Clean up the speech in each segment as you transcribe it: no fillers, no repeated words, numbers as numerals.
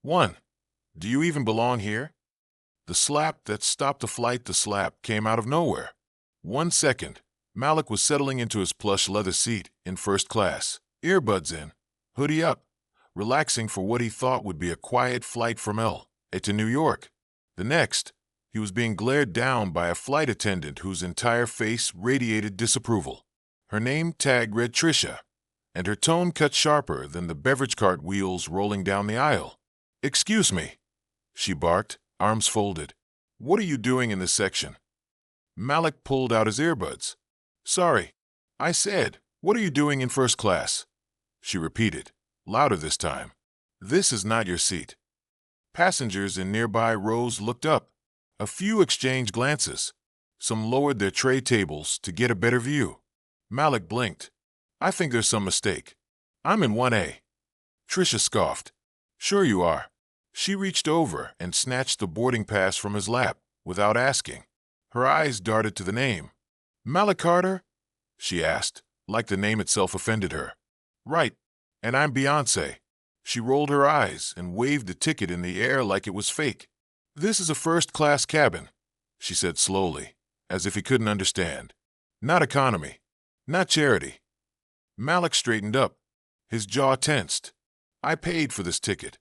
1. Do you even belong here? The slap that stopped the flight, the slap came out of nowhere. 1 second. Malik was settling into his plush leather seat in first class, earbuds in, hoodie up, relaxing for what he thought would be a quiet flight from L.A. to New York. The next, he was being glared down by a flight attendant whose entire face radiated disapproval. Her name tag read Trisha, and her tone cut sharper than the beverage cart wheels rolling down the aisle. "Excuse me," she barked, arms folded. "What are you doing in this section?" Malik pulled out his earbuds. "Sorry," I said. "What are you doing in first class?" She repeated, louder this time. "This is not your seat." Passengers in nearby rows looked up. A few exchanged glances. Some lowered their tray tables to get a better view. Malik blinked. "I think there's some mistake. I'm in 1A. Trisha scoffed. "Sure you are." She reached over and snatched the boarding pass from his lap without asking. Her eyes darted to the name. "Malik Carter?" she asked, like the name itself offended her. "Right. And I'm Beyoncé." She rolled her eyes and waved the ticket in the air like it was fake. "This is a first-class cabin," she said slowly, as if he couldn't understand. "Not economy. Not charity." Malik straightened up. His jaw tensed. "I paid for this ticket."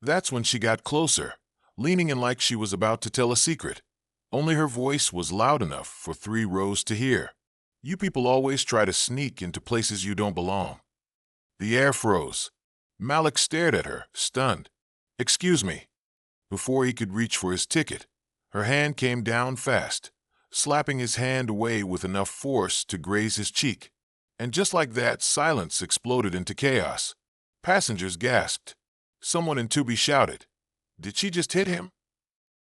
That's when she got closer, leaning in like she was about to tell a secret. Only her voice was loud enough for 3 rows to hear. "You people always try to sneak into places you don't belong." The air froze. Malik stared at her, stunned. "Excuse me." Before he could reach for his ticket, her hand came down fast, slapping his hand away with enough force to graze his cheek. And just like that, silence exploded into chaos. Passengers gasped. Someone in Tubi shouted, "Did she just hit him?"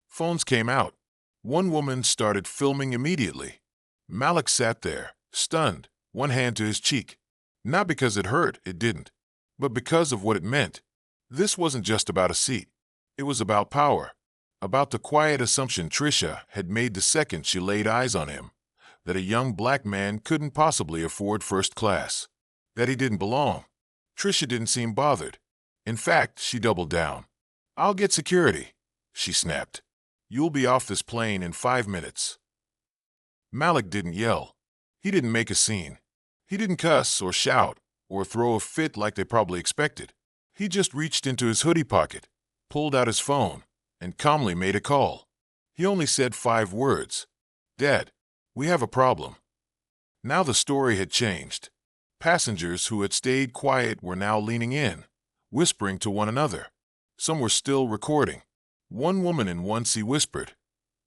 Phones came out. One woman started filming immediately. Malik sat there, stunned, one hand to his cheek. Not because it hurt, it didn't, but because of what it meant. This wasn't just about a seat. It was about power, about the quiet assumption Trisha had made the second she laid eyes on him, that a young black man couldn't possibly afford first class, that he didn't belong. Trisha didn't seem bothered. In fact, she doubled down. "I'll get security," she snapped. "You'll be off this plane in 5 minutes." Malik didn't yell. He didn't make a scene. He didn't cuss or shout or throw a fit like they probably expected. He just reached into his hoodie pocket, pulled out his phone, and calmly made a call. He only said 5 words. "Dad, we have a problem." Now the story had changed. Passengers who had stayed quiet were now leaning in, whispering to one another. Some were still recording. One woman in 1C whispered,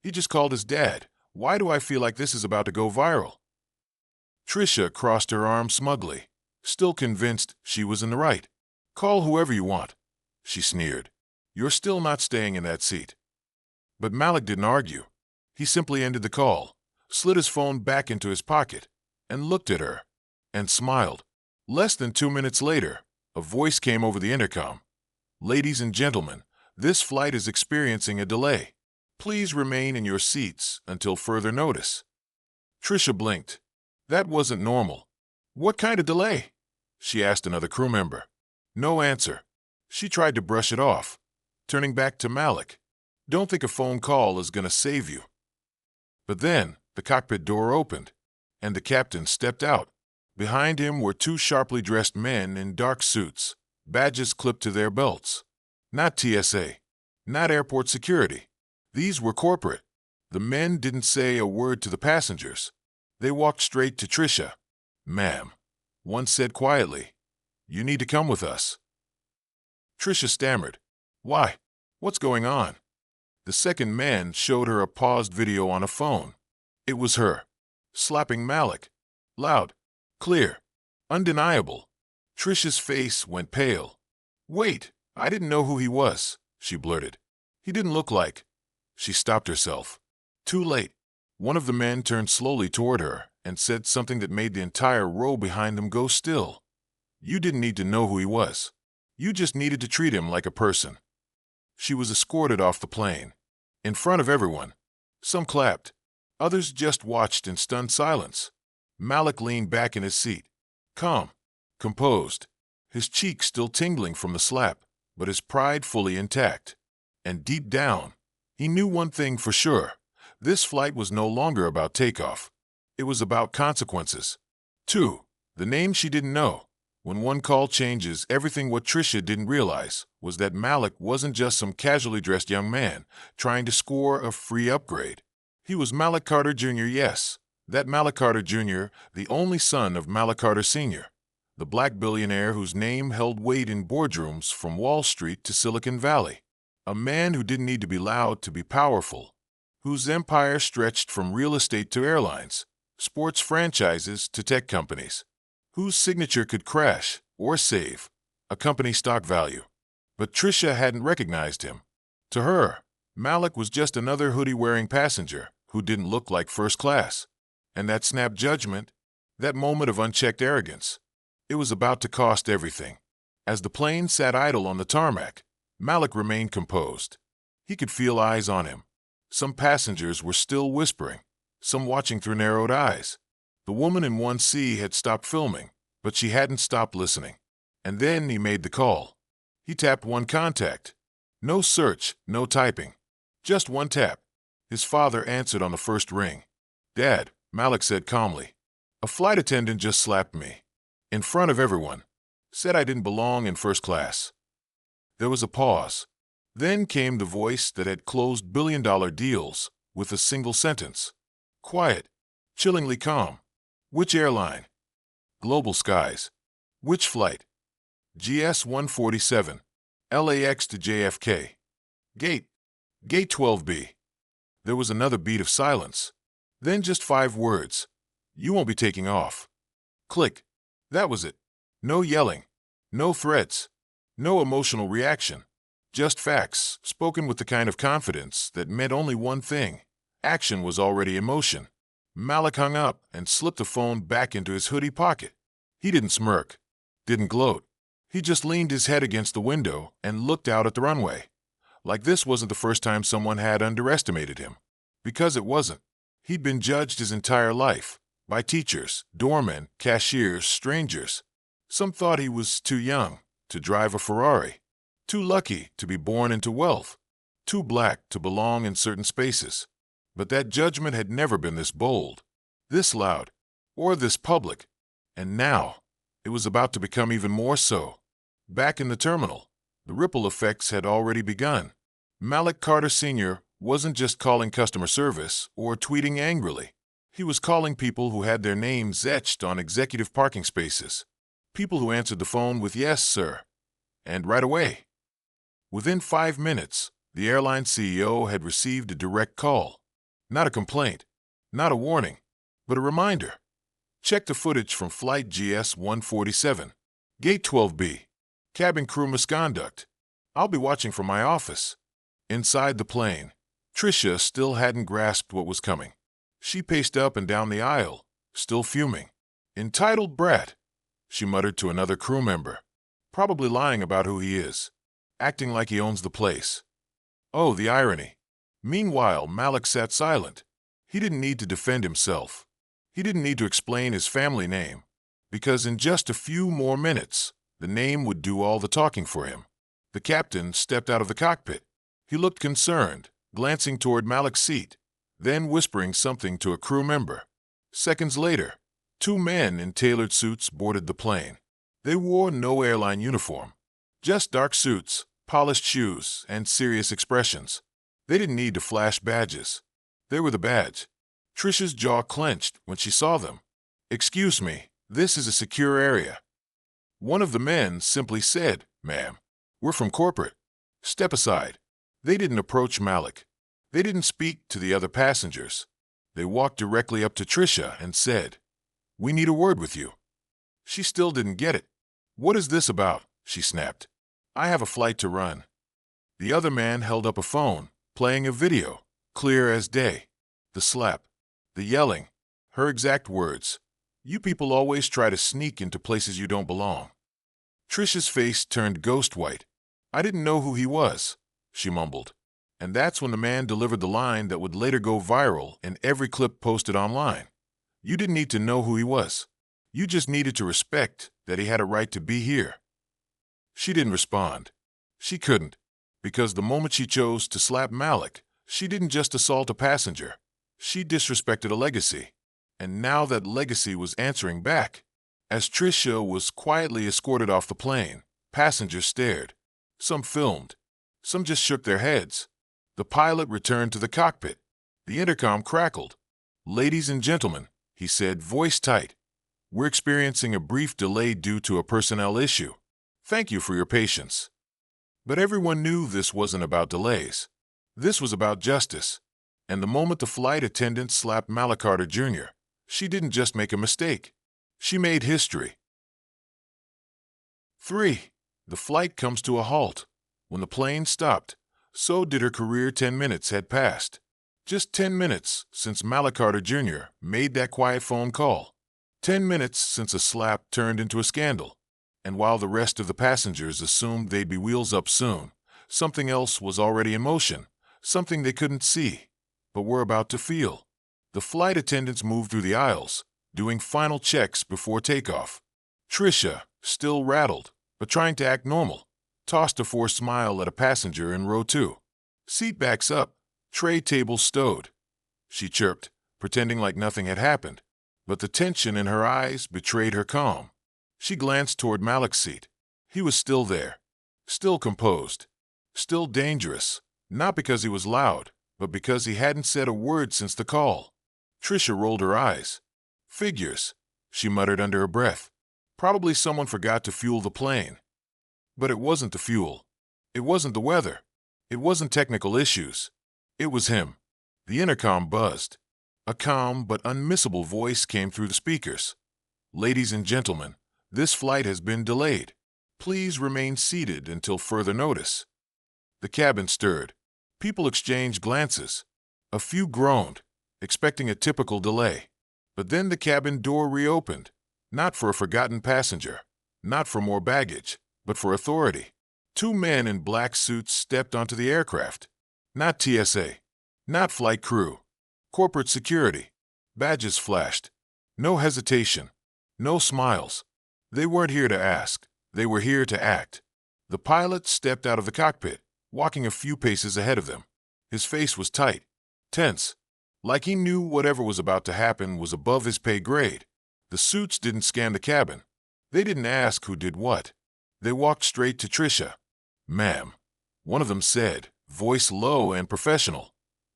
"He just called his dad. Why do I feel like this is about to go viral?" Trisha crossed her arms smugly, still convinced she was in the right. "Call whoever you want," she sneered. "You're still not staying in that seat." But Malik didn't argue. He simply ended the call, slid his phone back into his pocket, and looked at her, and smiled. Less than 2 minutes later, a voice came over the intercom. "Ladies and gentlemen, this flight is experiencing a delay. Please remain in your seats until further notice." Trisha blinked. That wasn't normal. "What kind of delay?" she asked another crew member. No answer. She tried to brush it off, turning back to Malik. "Don't think a phone call is going to save you." But then the cockpit door opened, and the captain stepped out. Behind him were 2 sharply dressed men in dark suits, badges clipped to their belts. Not TSA, not airport security. These were corporate. The men didn't say a word to the passengers. They walked straight to Trisha. "Ma'am," one said quietly, "you need to come with us." Trisha stammered. "Why? What's going on?" The second man showed her a paused video on a phone. It was her, slapping Malik. Loud, clear, undeniable. Trisha's face went pale. "Wait, I didn't know who he was," she blurted. "He didn't look like—" She stopped herself. Too late. One of the men turned slowly toward her and said something that made the entire row behind them go still. "You didn't need to know who he was. You just needed to treat him like a person." She was escorted off the plane, in front of everyone. Some clapped. Others just watched in stunned silence. Malik leaned back in his seat, calm, composed, his cheek still tingling from the slap, but his pride fully intact. And deep down, he knew one thing for sure. This flight was no longer about takeoff. It was about consequences. 2. The name she didn't know. When one call changes everything, what Trisha didn't realize was that Malik wasn't just some casually dressed young man trying to score a free upgrade. He was Malik Carter Jr., yes. That Malik Carter Jr., the only son of Malik Carter Sr., the black billionaire whose name held weight in boardrooms from Wall Street to Silicon Valley. A man who didn't need to be loud to be powerful, whose empire stretched from real estate to airlines, sports franchises to tech companies, whose signature could crash or save a company's stock value. But Trisha hadn't recognized him. To her, Malik was just another hoodie-wearing passenger who didn't look like first class. And that snap judgment, that moment of unchecked arrogance, it was about to cost everything. As the plane sat idle on the tarmac, Malik remained composed. He could feel eyes on him. Some passengers were still whispering, some watching through narrowed eyes. The woman in 1C had stopped filming, but she hadn't stopped listening. And then he made the call. He tapped one contact. No search, no typing. Just one tap. His father answered on the first ring. "Dad," Malik said calmly. "A flight attendant just slapped me. In front of everyone. Said I didn't belong in first class." There was a pause. Then came the voice that had closed billion-dollar deals with a single sentence. Quiet. Chillingly calm. "Which airline?" "Global Skies." "Which flight?" "GS 147. LAX to JFK." Gate 12B." There was another beat of silence. Then just 5 words. "You won't be taking off." Click. That was it. No yelling. No threats. No emotional reaction. Just facts, spoken with the kind of confidence that meant only one thing. Action was already in motion. Malik hung up and slipped the phone back into his hoodie pocket. He didn't smirk. Didn't gloat. He just leaned his head against the window and looked out at the runway. Like this wasn't the first time someone had underestimated him. Because it wasn't. He'd been judged his entire life. By teachers, doormen, cashiers, strangers. Some thought he was too young to drive a Ferrari. Too lucky to be born into wealth. Too black to belong in certain spaces. But that judgment had never been this bold, this loud, or this public. And now, it was about to become even more so. Back in the terminal, the ripple effects had already begun. Malik Carter Sr. wasn't just calling customer service or tweeting angrily. He was calling people who had their names etched on executive parking spaces. People who answered the phone with "Yes, sir," and right away. Within 5 minutes, the airline CEO had received a direct call. Not a complaint, not a warning, but a reminder. Check the footage from flight GS 147, Gate 12B, cabin crew misconduct. I'll be watching from my office. Inside the plane, Trisha still hadn't grasped what was coming. She paced up and down the aisle, still fuming. "Entitled brat," she muttered to another crew member. "Probably lying about who he is. Acting like he owns the place." Oh, the irony. Meanwhile, Malik sat silent. He didn't need to defend himself. He didn't need to explain his family name, because in just a few more minutes, the name would do all the talking for him. The captain stepped out of the cockpit. He looked concerned, glancing toward Malik's seat, then whispering something to a crew member. Seconds later, 2 men in tailored suits boarded the plane. They wore no airline uniform, just dark suits, polished shoes, and serious expressions. They didn't need to flash badges. They were the badge. Trisha's jaw clenched when she saw them. "Excuse me, this is a secure area." One of the men simply said, "Ma'am, we're from corporate. Step aside." They didn't approach Malik. They didn't speak to the other passengers. They walked directly up to Trisha and said, "We need a word with you." She still didn't get it. "What is this about?" she snapped. "I have a flight to run." The other man held up a phone, playing a video, clear as day. The slap, the yelling, her exact words. "You people always try to sneak into places you don't belong." Trisha's face turned ghost white. "I didn't know who he was," she mumbled. And that's when the man delivered the line that would later go viral in every clip posted online. "You didn't need to know who he was. You just needed to respect that he had a right to be here." She didn't respond. She couldn't, because the moment she chose to slap Malik, she didn't just assault a passenger. She disrespected a legacy. And now that legacy was answering back. As Trisha was quietly escorted off the plane, passengers stared. Some filmed. Some just shook their heads. The pilot returned to the cockpit. The intercom crackled. "Ladies and gentlemen," he said, voice tight, "we're experiencing a brief delay due to a personnel issue. Thank you for your patience." But everyone knew this wasn't about delays. This was about justice. And the moment the flight attendant slapped Malik Carter Jr., she didn't just make a mistake. She made history. 3. The flight comes to a halt. When the plane stopped, so did her career. 10 minutes had passed. Just 10 minutes since Malik Carter Jr. made that quiet phone call. 10 minutes since a slap turned into a scandal. And while the rest of the passengers assumed they'd be wheels up soon, something else was already in motion, something they couldn't see, but were about to feel. The flight attendants moved through the aisles, doing final checks before takeoff. Trisha, still rattled, but trying to act normal, tossed a forced smile at a passenger in row 2. "Seat backs up, tray table stowed," she chirped, pretending like nothing had happened, but the tension in her eyes betrayed her calm. She glanced toward Malik's seat. He was still there, still composed, still dangerous, not because he was loud, but because he hadn't said a word since the call. Trisha rolled her eyes. "Figures," she muttered under her breath. "Probably someone forgot to fuel the plane." But it wasn't the fuel. It wasn't the weather. It wasn't technical issues. It was him. The intercom buzzed. A calm but unmissable voice came through the speakers. "Ladies and gentlemen, this flight has been delayed. Please remain seated until further notice." The cabin stirred. People exchanged glances. A few groaned, expecting a typical delay. But then the cabin door reopened, not for a forgotten passenger, not for more baggage, but for authority. 2 men in black suits stepped onto the aircraft. Not TSA, not flight crew, corporate security. Badges flashed. No hesitation, no smiles. They weren't here to ask, they were here to act. The pilot stepped out of the cockpit, walking a few paces ahead of them. His face was tight, tense, like he knew whatever was about to happen was above his pay grade. The suits didn't scan the cabin. They didn't ask who did what. They walked straight to Trisha. "Ma'am," one of them said, voice low and professional,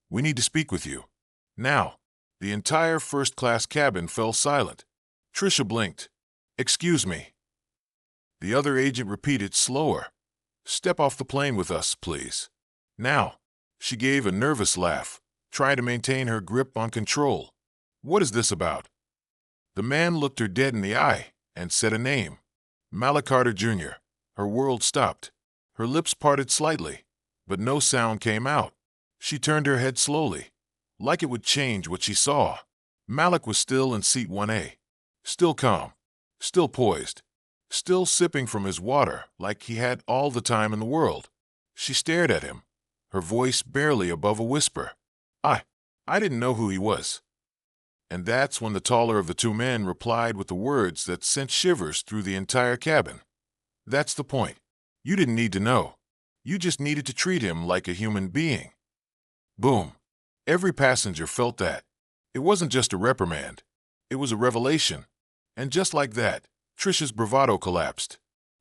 "we need to speak with you." Now, the entire first-class cabin fell silent. Trisha blinked. "Excuse me." The other agent repeated slower. "Step off the plane with us, please." Now, she gave a nervous laugh, trying to maintain her grip on control. "What is this about?" The man looked her dead in the eye and said a name. Malik Carter Jr. Her world stopped. Her lips parted slightly, but no sound came out. She turned her head slowly, like it would change what she saw. Malik was still in seat 1A, still calm, still poised, still sipping from his water like he had all the time in the world. She stared at him, her voice barely above a whisper. I didn't know who he was." And that's when the taller of the 2 men replied with the words that sent shivers through the entire cabin. "That's the point. You didn't need to know. You just needed to treat him like a human being." Boom. Every passenger felt that. It wasn't just a reprimand. It was a revelation. And just like that, Trisha's bravado collapsed.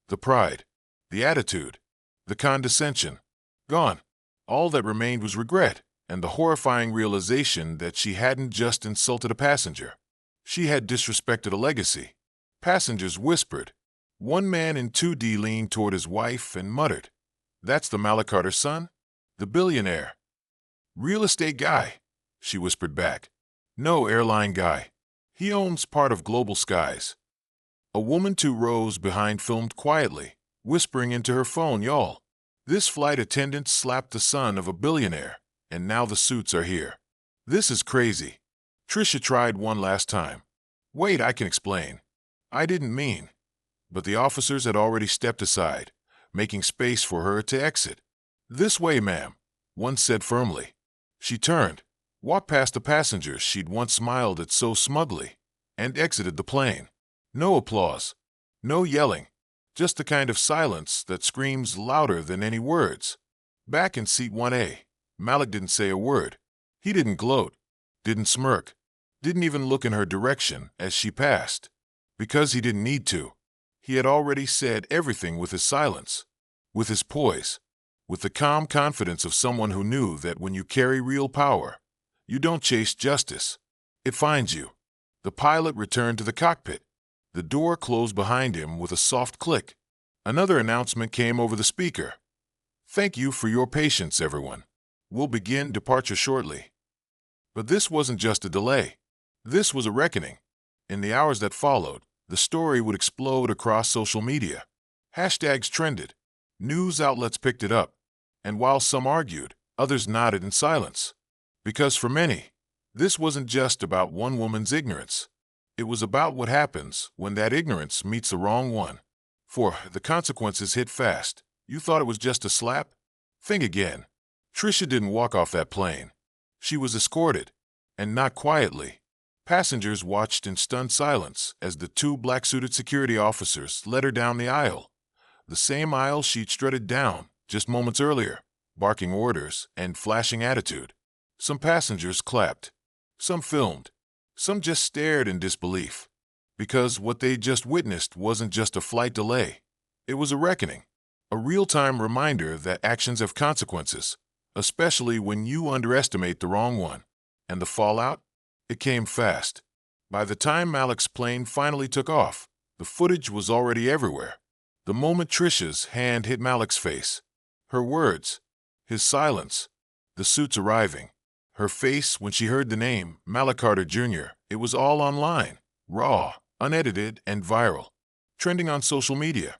The pride, the attitude, the condescension, gone. All that remained was regret and the horrifying realization that she hadn't just insulted a passenger. She had disrespected a legacy. Passengers whispered. One man in 2D leaned toward his wife and muttered, "That's the Malik Carter son? The billionaire." "Real estate guy," she whispered back. "No, airline guy. He owns part of Global Skies." A woman 2 rows behind filmed quietly, whispering into her phone, "Y'all, this flight attendant slapped the son of a billionaire, and now the suits are here. This is crazy." Trisha tried one last time. "Wait, I can explain. I didn't mean." But the officers had already stepped aside, making space for her to exit. "This way, ma'am," one said firmly. She turned, walked past the passengers she'd once smiled at so smugly, and exited the plane. No applause, no yelling, Just the kind of silence that screams louder than any words. Back in seat 1A, Malik didn't say a word. He didn't gloat, didn't smirk, didn't even look in her direction as she passed. Because he didn't need to. He had already said everything with his silence, with his poise, with the calm confidence of someone who knew that when you carry real power, you don't chase justice. It finds you. The pilot returned to the cockpit. The door closed behind him with a soft click. Another announcement came over the speaker. Thank you for your patience, everyone. We'll begin departure shortly. But this wasn't just a delay. This was a reckoning. In the hours that followed, the story would explode across social media. Hashtags trended. News outlets picked it up. And while some argued, others nodded in silence. Because for many, this wasn't just about one woman's ignorance. It was about what happens when that ignorance meets the wrong one. For the consequences hit fast. You thought it was just a slap? Think again. Trisha didn't walk off that plane. She was escorted, and not quietly. Passengers watched in stunned silence as the two black-suited security officers led her down the aisle. The same aisle she'd strutted down just moments earlier, barking orders and flashing attitude. Some passengers clapped. Some filmed. Some just stared in disbelief. Because what they just witnessed wasn't just a flight delay. It was a reckoning. A real-time reminder that actions have consequences, especially when you underestimate the wrong one. And the fallout? It came fast. By the time Malik's plane finally took off, the footage was already everywhere. The moment Trisha's hand hit Malik's face, her words, his silence, the suits arriving, her face when she heard the name, Malik Carter Jr., it was all online, raw, unedited, and viral. Trending on social media.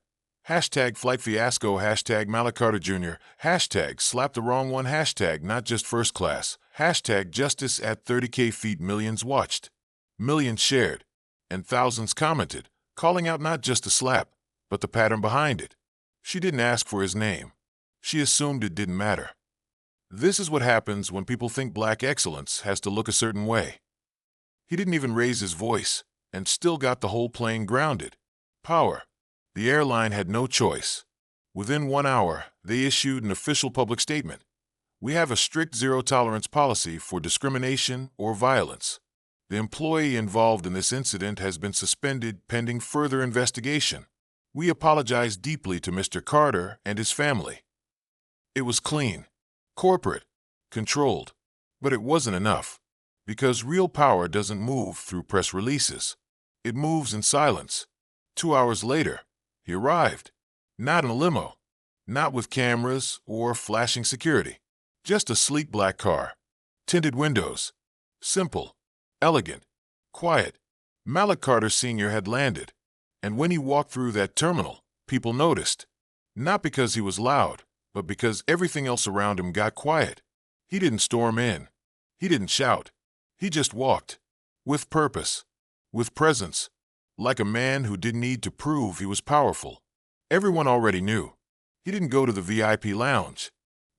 Hashtag flight fiasco, hashtag Malik Carter Jr., hashtag slap the wrong one, hashtag not just first class, hashtag justice at 30K feet. Millions watched, millions shared, and thousands commented, calling out not just the slap, but the pattern behind it. She didn't ask for his name. She assumed it didn't matter. This is what happens when people think black excellence has to look a certain way. He didn't even raise his voice, and still got the whole plane grounded. Power. The airline had no choice. Within 1 hour, they issued an official public statement. We have a strict zero-tolerance policy for discrimination or violence. The employee involved in this incident has been suspended pending further investigation. We apologize deeply to Mr. Carter and his family. It was clean, corporate, controlled, but it wasn't enough. Because real power doesn't move through press releases. It moves in silence. 2 hours later, he arrived. Not in a limo, not with cameras or flashing security. Just a sleek black car. Tinted windows. Simple, elegant, quiet. Malik Carter Sr. had landed. And when he walked through that terminal, people noticed. Not because he was loud, but because everything else around him got quiet. He didn't storm in. He didn't shout. He just walked. With purpose. With presence. Like a man who didn't need to prove he was powerful. Everyone already knew. He didn't go to the VIP lounge.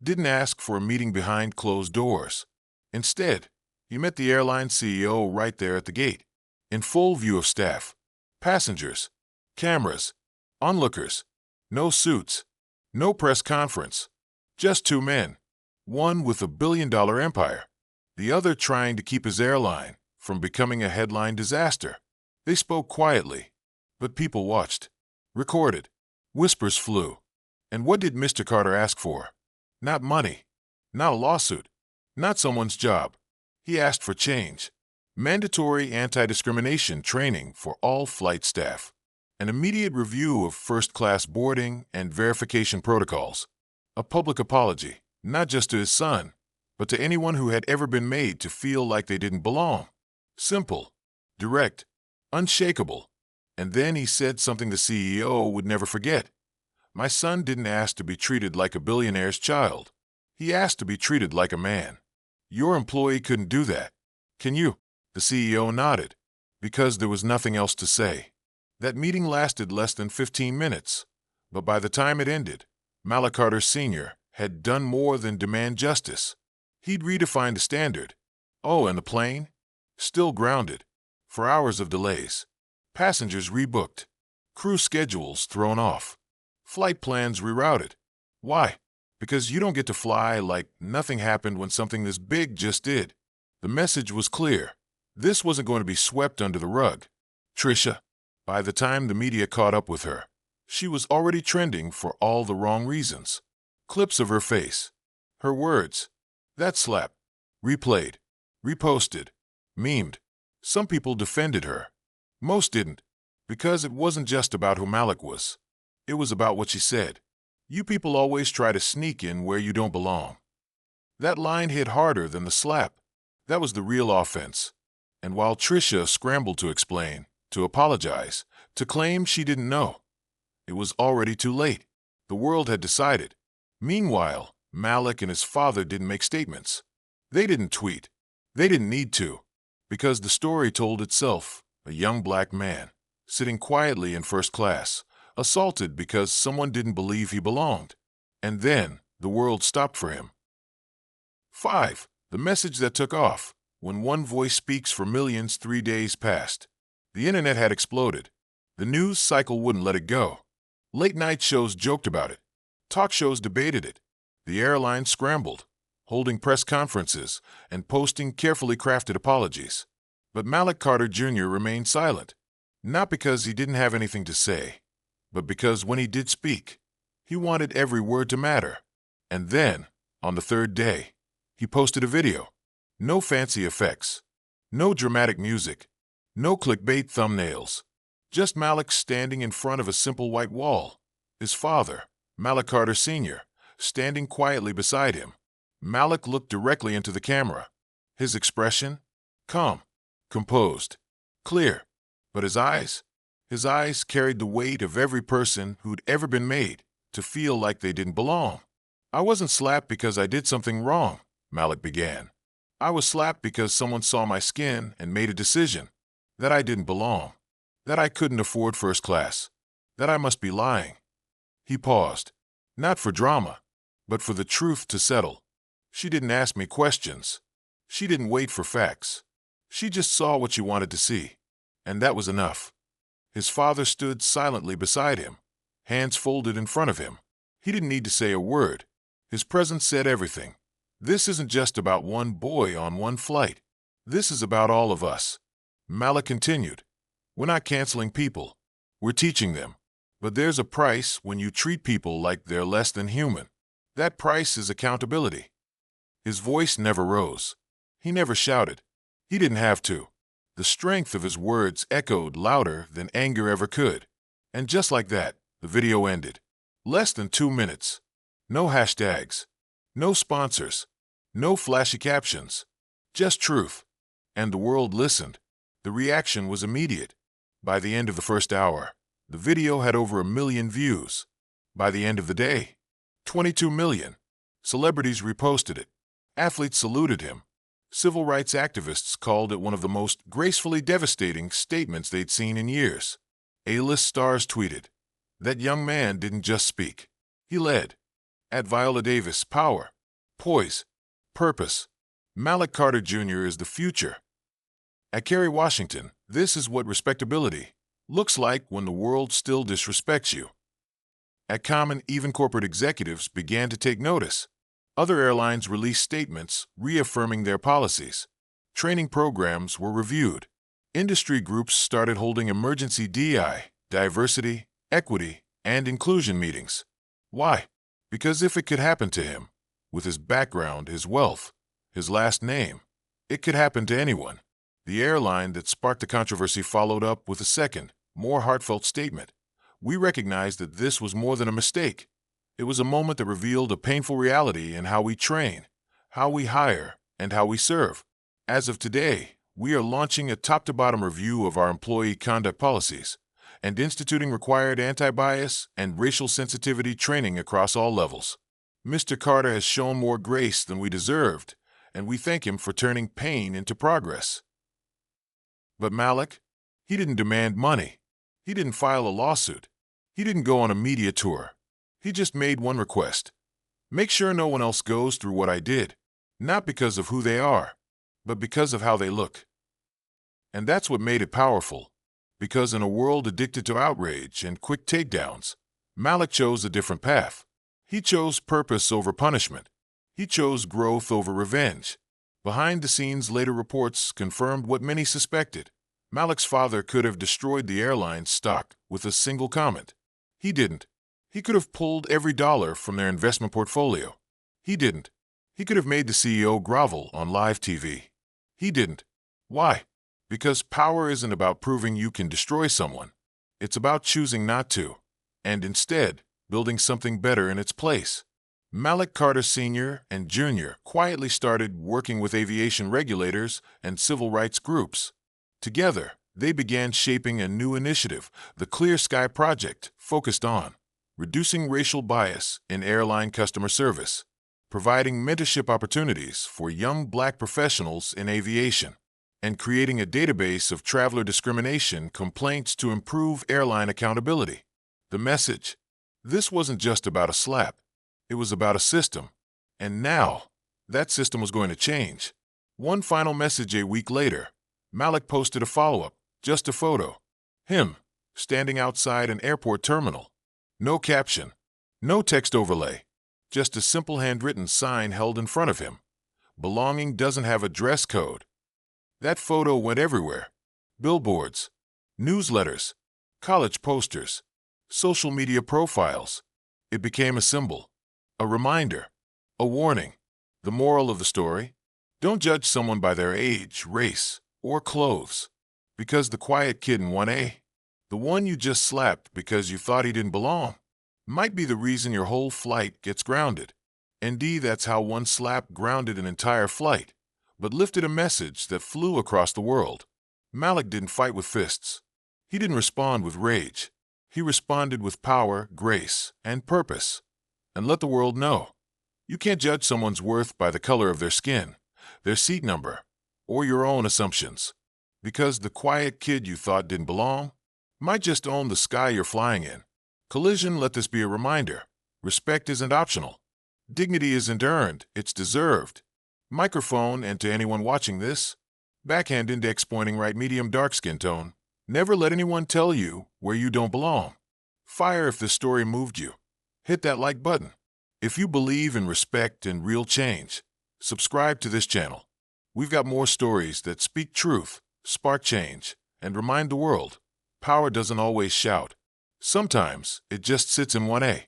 Didn't ask for a meeting behind closed doors. Instead, he met the airline CEO right there at the gate. In full view of staff. Passengers. Cameras. Onlookers. No suits. No press conference. Just two men. One with a billion-dollar empire. The other trying to keep his airline from becoming a headline disaster. They spoke quietly, but people watched. Recorded. Whispers flew. And what did Mr. Carter ask for? Not money. Not a lawsuit. Not someone's job. He asked for change. Mandatory anti-discrimination training for all flight staff. An immediate review of first-class boarding and verification protocols. A public apology, not just to his son, but to anyone who had ever been made to feel like they didn't belong. Simple. Direct. Unshakable. And then he said something the CEO would never forget. My son didn't ask to be treated like a billionaire's child. He asked to be treated like a man. Your employee couldn't do that. Can you? The CEO nodded, because there was nothing else to say. That meeting lasted less than 15 minutes, but by the time it ended, Malik Carter Sr. had done more than demand justice. He'd redefined the standard. Oh, and the plane? Still grounded. For hours of delays. Passengers rebooked. Crew schedules thrown off. Flight plans rerouted. Why? Because you don't get to fly like nothing happened when something this big just did. The message was clear. This wasn't going to be swept under the rug. Trisha, by the time the media caught up with her, she was already trending for all the wrong reasons. Clips of her face, her words, that slap, replayed, reposted, memed. Some people defended her. Most didn't, because it wasn't just about who Malik was. It was about what she said. You people always try to sneak in where you don't belong. That line hit harder than the slap. That was the real offense. And while Trisha scrambled to explain, to apologize, to claim she didn't know, it was already too late. The world had decided. Meanwhile, Malik and his father didn't make statements. They didn't tweet. They didn't need to, because the story told itself. A young black man, sitting quietly in first class, assaulted because someone didn't believe he belonged. And then the world stopped for him. 5. The message that took off. When one voice speaks for millions, 3 days passed. The internet had exploded. The news cycle wouldn't let it go. Late-night shows joked about it. Talk shows debated it. The airline scrambled, holding press conferences and posting carefully crafted apologies. But Malik Carter Jr. remained silent, not because he didn't have anything to say, but because when he did speak, he wanted every word to matter. And then, on the third day, he posted a video. No fancy effects, no dramatic music, no clickbait thumbnails. Just Malik standing in front of a simple white wall. His father, Malik Carter Sr., standing quietly beside him. Malik looked directly into the camera. His expression? Calm, composed, clear. But his eyes carried the weight of every person who'd ever been made to feel like they didn't belong. I wasn't slapped because I did something wrong, Malik began. I was slapped because someone saw my skin and made a decision that I didn't belong, that I couldn't afford first class, that I must be lying. He paused, not for drama, but for the truth to settle. She didn't ask me questions. She didn't wait for facts. She just saw what she wanted to see, and that was enough. His father stood silently beside him, hands folded in front of him. He didn't need to say a word. His presence said everything. This isn't just about one boy on one flight. This is about all of us. Malik continued. We're not canceling people. We're teaching them. But there's a price when you treat people like they're less than human. That price is accountability. His voice never rose. He never shouted. He didn't have to. The strength of his words echoed louder than anger ever could. And just like that, the video ended. Less than 2 minutes. No hashtags. No sponsors. No flashy captions. Just truth. And the world listened. The reaction was immediate. By the end of the first hour, the video had over 1 million views. By the end of the day, 22 million. Celebrities reposted it. Athletes saluted him. Civil rights activists called it one of the most gracefully devastating statements they'd seen in years. A-list stars tweeted, "That young man didn't just speak. He led." At Viola Davis, power, poise, purpose. Malik Carter Jr. is the future. At Kerry Washington, this is what respectability looks like when the world still disrespects you. At Common, even corporate executives began to take notice. Other airlines released statements reaffirming their policies. Training programs were reviewed. Industry groups started holding emergency DI, diversity, equity, and inclusion meetings. Why? Because if it could happen to him, with his background, his wealth, his last name, it could happen to anyone. The airline that sparked the controversy followed up with a second, more heartfelt statement. We recognized that this was more than a mistake. It was a moment that revealed a painful reality in how we train, how we hire, and how we serve. As of today, we are launching a top-to-bottom review of our employee conduct policies and instituting required anti-bias and racial sensitivity training across all levels. Mr. Carter has shown more grace than we deserved, and we thank him for turning pain into progress. But Malik, he didn't demand money. He didn't file a lawsuit. He didn't go on a media tour. He just made one request. Make sure no one else goes through what I did, not because of who they are, but because of how they look. And that's what made it powerful. Because in a world addicted to outrage and quick takedowns, Malik chose a different path. He chose purpose over punishment. He chose growth over revenge. Behind-the-scenes later reports confirmed what many suspected. Malik's father could have destroyed the airline's stock with a single comment. He didn't. He could have pulled every dollar from their investment portfolio. He didn't. He could have made the CEO grovel on live TV. He didn't. Why? Because power isn't about proving you can destroy someone. It's about choosing not to, and instead, building something better in its place. Malik Carter Sr. and Jr. quietly started working with aviation regulators and civil rights groups. Together, they began shaping a new initiative, the Clear Sky Project, focused on reducing racial bias in airline customer service, providing mentorship opportunities for young Black professionals in aviation, and creating a database of traveler discrimination complaints to improve airline accountability. The message: this wasn't just about a slap. It was about a system. And now, that system was going to change. One final message a week later, Malik posted a follow-up, just a photo. Him, standing outside an airport terminal. No caption, no text overlay, just a simple handwritten sign held in front of him. Belonging doesn't have a dress code. That photo went everywhere. Billboards, newsletters, college posters, social media profiles. It became a symbol, a reminder, a warning. The moral of the story: don't judge someone by their age, race, or clothes. Because the quiet kid in 1A, the one you just slapped because you thought he didn't belong, might be the reason your whole flight gets grounded. Indeed, that's how one slap grounded an entire flight, but lifted a message that flew across the world. Malik didn't fight with fists. He didn't respond with rage. He responded with power, grace, and purpose. And let the world know, you can't judge someone's worth by the color of their skin, their seat number, or your own assumptions. Because the quiet kid you thought didn't belong might just own the sky you're flying in. Collision, let this be a reminder. Respect isn't optional. Dignity isn't earned, it's deserved. Microphone, and to anyone watching this, backhand index pointing right, medium dark skin tone. Never let anyone tell you where you don't belong. Fire if this story moved you. Hit that like button. If you believe in respect and real change, subscribe to this channel. We've got more stories that speak truth, spark change, and remind the world, power doesn't always shout. Sometimes it just sits in 1A.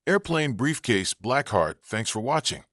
Airplane Briefcase Blackheart, thanks for watching.